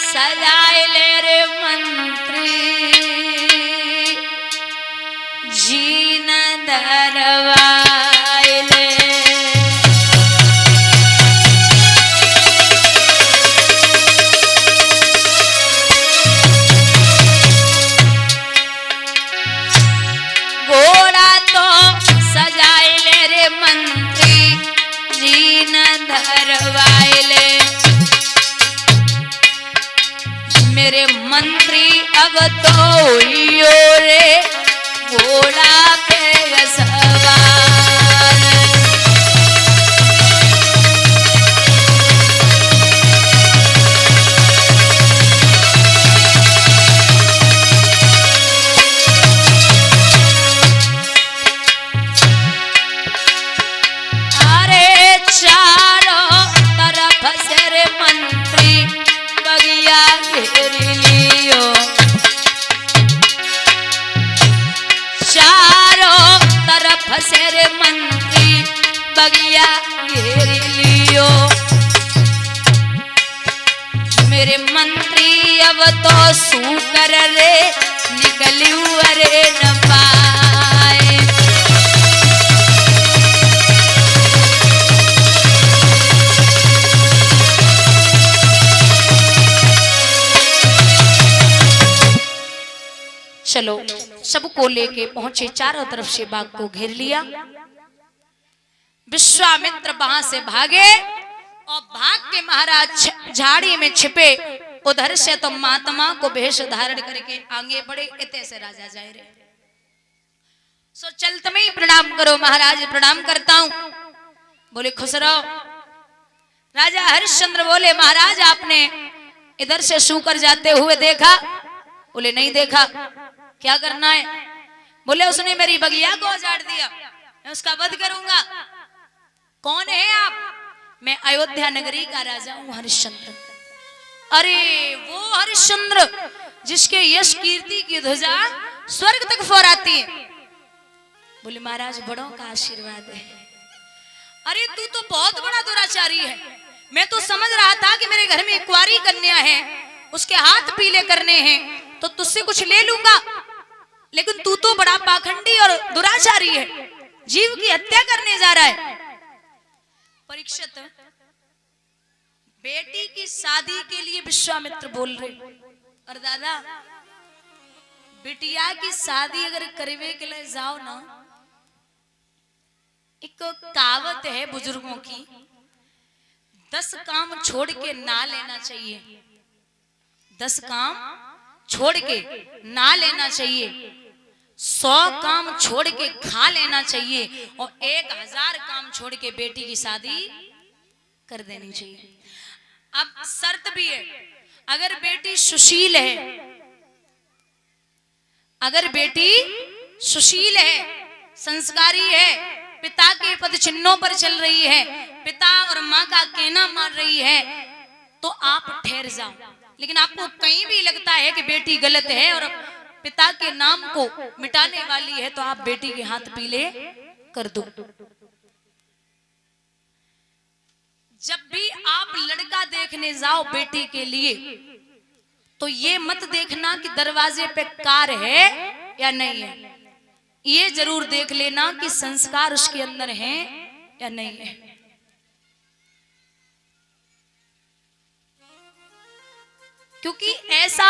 सजाए ले रे मंत्री जीन दरवाए ले। घोड़ा तो सजाए ले रे मंत्री जीन दरवाए ले। मेरे मंत्री अब तो यो रे घोड़ा पे सवार। अरे चारों तरफ से रे मंत्री बगिया घेर लियो। चारों तरफ से रे मंत्री बगिया घेर लियो। मेरे मंत्री अब तो सू कर रे निकलियो अरे न पाए। चलो सबको लेके पहुंचे, चारों तरफ से बाग को घेर लिया। विश्वामित्र वहां से भागे और भाग के महाराज झाड़ी में छिपे। उधर से तो महात्मा को भेष धारण करके आगे बढ़े। इतने से राजा जाए रे सो चलत में ही प्रणाम करो। महाराज प्रणाम करता हूं। बोले खुश रहो। राजा हरिश्चंद्र बोले महाराज आपने इधर से सूकर जाते हुए देखा? बोले नहीं देखा। क्या करना है? बोले उसने मेरी बगिया को उजाड़ दिया, मैं उसका वध करूंगा। कौन है आप? मैं अयोध्या नगरी का राजा हूं हरिश्चंद्र। अरे वो हरिश्चंद्र जिसके यश कीर्ति की ध्वजा स्वर्ग तक फहराती है। बोले महाराज बड़ों का आशीर्वाद है। अरे तू तो बहुत बड़ा दुराचारी है। मैं तो समझ रहा था कि मेरे घर में एक कुंवारी कन्या है, उसके हाथ पीले करने हैं तो तुझसे कुछ ले लूंगा, लेकिन तू तो बड़ा पाखंडी और दुराचारी है, जीव की हत्या करने जा रहा है। परीक्षित बेटी की शादी के लिए विश्वामित्र बोल रहे। और दादा बिटिया की शादी अगर करवे के लिए जाओ ना, एक कहावत है बुजुर्गों की, 10 काम छोड़ के ना लेना चाहिए। 10 काम छोड़ के ना लेना चाहिए, 100 काम छोड़ के खा लेना चाहिए, और 1000 काम छोड़ के बेटी की शादी कर देनी चाहिए। अब शर्त भी है, अगर बेटी सुशील है, अगर बेटी सुशील है, संस्कारी है, पिता के पद चिन्हों पर चल रही है, पिता और माँ का कहना मान रही है, तो आप ठहर जाओ। लेकिन आपको कहीं भी लगता है कि बेटी गलत है और पिता के नाम को मिटाने वाली है, तो आप बेटी के हाथ पीले कर दो। जब भी आप लड़का देखने जाओ बेटी के लिए, तो ये मत देखना कि दरवाजे पे कार है या नहीं है, ये जरूर देख लेना कि संस्कार उसके अंदर है या नहीं है। क्योंकि ऐसा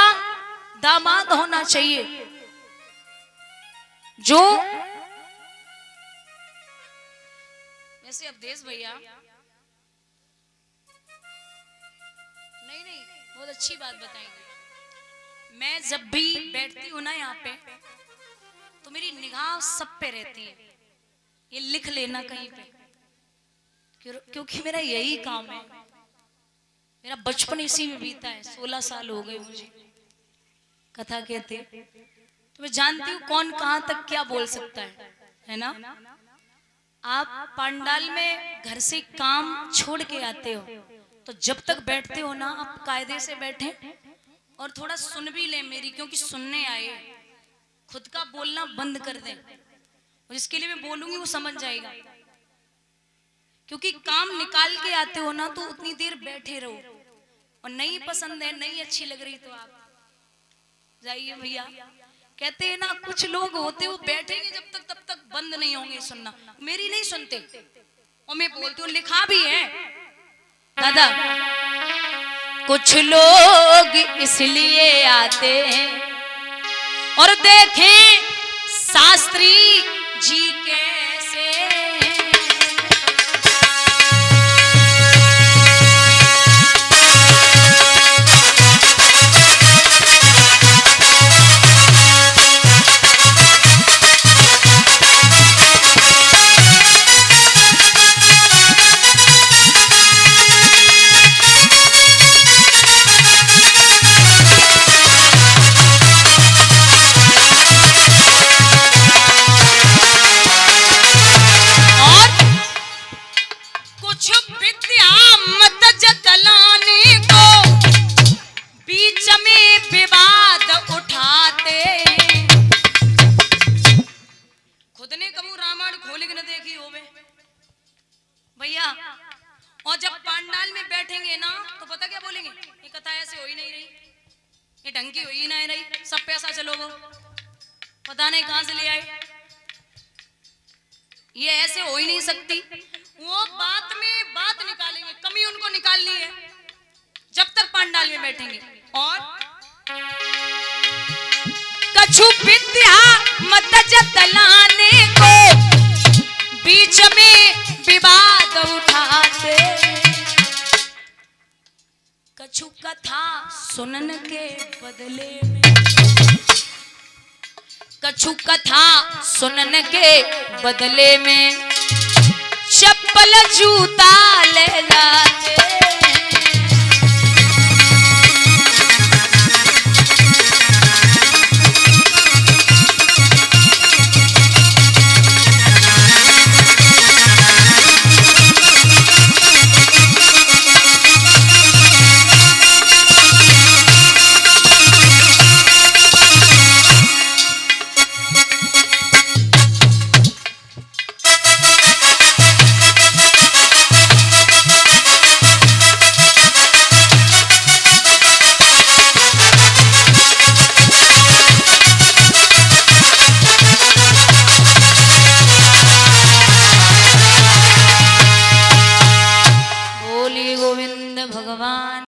दामाद होना चाहिए जो, वैसे अवधेश भैया नहीं बहुत अच्छी बात बताएंगे। मैं जब भी बैठती हूँ ना यहाँ पे, तो मेरी निगाह सब पे रहती है, ये लिख लेना कहीं पे, क्योंकि मेरा यही काम है। मेरा बचपन इसी में बीता है, 16 साल हो गए मुझे कथा कहते। तो मैं जानती हूँ कौन कहाँ तक क्या बोल सकता है ना। आप पंडाल में घर से काम छोड़ के आते हो, तो जब तक बैठते हो ना, आप कायदे से बैठे और थोड़ा सुन भी ले मेरी, क्योंकि सुनने आए, खुद का बोलना बंद कर दें। और जिसके लिए मैं बोलूंगी वो समझ जाएगा, क्योंकि काम निकाल के आते हो ना, तो उतनी देर बैठे रहो, और नहीं पसंद है, नहीं अच्छी लग रही तो आप जाइए भैया। कहते हैं ना कुछ लोग होते वो बैठेंगे जब तक तब तक बंद नहीं होंगे सुनना, मेरी नहीं सुनते और मैं बोलती हूँ, लिखा भी है दादा। कुछ लोग इसलिए आते हैं और देखें शास्त्री जी कैसे भैया। और जब पंडाल में बैठेंगे ना तो पता क्या बोलेंगे, ये कथा ऐसे हो ही नहीं रही, ये ढंग की हो ही नहीं रही, सब पैसा चलो वो पता नहीं कहां से ले आए, ये ऐसे हो ही नहीं सकती। वो बात में बात निकालेंगे, कमी उनको निकालनी है जब तक पंडाल में बैठेंगे। और कछु विद्या मत जतलाने को बीच में विवाद उठाते, कछु कथा सुनने के बदले में, कछु कथा सुनने के बदले में चप्पल जूता ले जाते।